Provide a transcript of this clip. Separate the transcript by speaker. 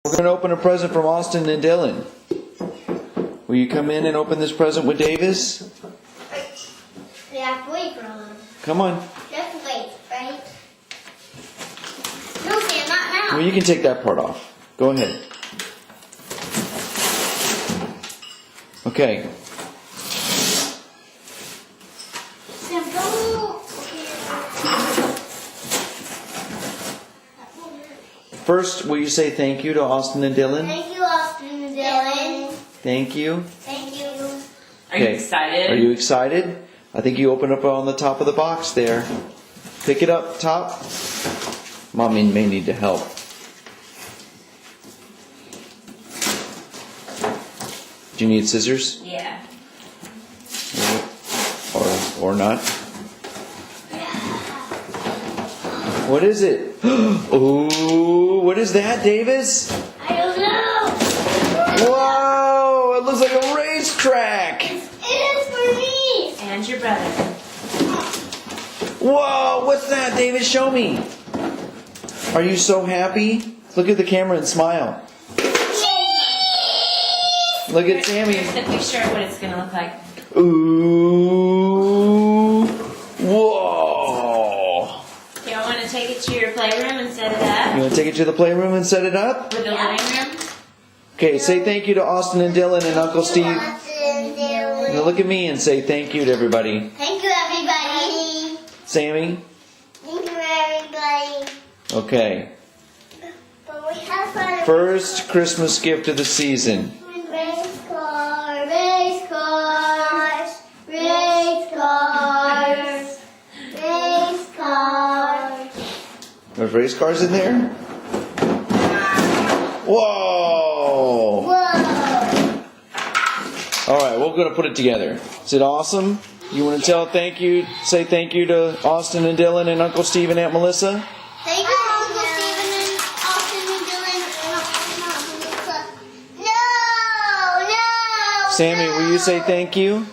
Speaker 1: We're going to open a present from Austin and Dylan. Will you come in and open this present with Davis?
Speaker 2: We have to wait for him.
Speaker 1: Come on.
Speaker 2: Just wait, right? No, Sam, not now.
Speaker 1: Well, you can take that part off. Go ahead. Okay.
Speaker 2: Sam, go.
Speaker 1: First, will you say thank you to Austin and Dylan?
Speaker 2: Thank you, Austin and Dylan.
Speaker 1: Thank you.
Speaker 2: Thank you.
Speaker 3: Are you excited?
Speaker 1: Are you excited? I think you open up on the top of the box there. Pick it up top. Mommy may need to help. Do you need scissors?
Speaker 3: Yeah.
Speaker 1: Or not? What is it? Ooh, what is that, Davis?
Speaker 2: I don't know.
Speaker 1: Whoa, it looks like a racetrack.
Speaker 2: It is for me.
Speaker 3: And your brother.
Speaker 1: Whoa, what's that, Davis? Show me. Are you so happy? Look at the camera and smile. Look at Sammy.
Speaker 3: Here's the picture of what it's going to look like.
Speaker 1: Ooh. Whoa.
Speaker 3: Okay, I want to take it to your playroom and set it up.
Speaker 1: You want to take it to the playroom and set it up?
Speaker 3: With the living room.
Speaker 1: Okay, say thank you to Austin and Dylan and Uncle Steve.
Speaker 2: Austin and Dylan.
Speaker 1: Now look at me and say thank you to everybody.
Speaker 2: Thank you, everybody.
Speaker 1: Sammy?
Speaker 2: Thank you, everybody.
Speaker 1: Okay.
Speaker 2: But we have fun.
Speaker 1: First Christmas gift of the season.
Speaker 2: Race car, race cars, race cars, race cars.
Speaker 1: There's race cars in there? Whoa!
Speaker 2: Whoa!
Speaker 1: Alright, we're going to put it together. Is it awesome? You want to say thank you to Austin and Dylan and Uncle Steve and Aunt Melissa?
Speaker 2: Thank you, Uncle Stephen and Austin and Dylan and Melissa. No!
Speaker 1: Sammy, will you say thank you?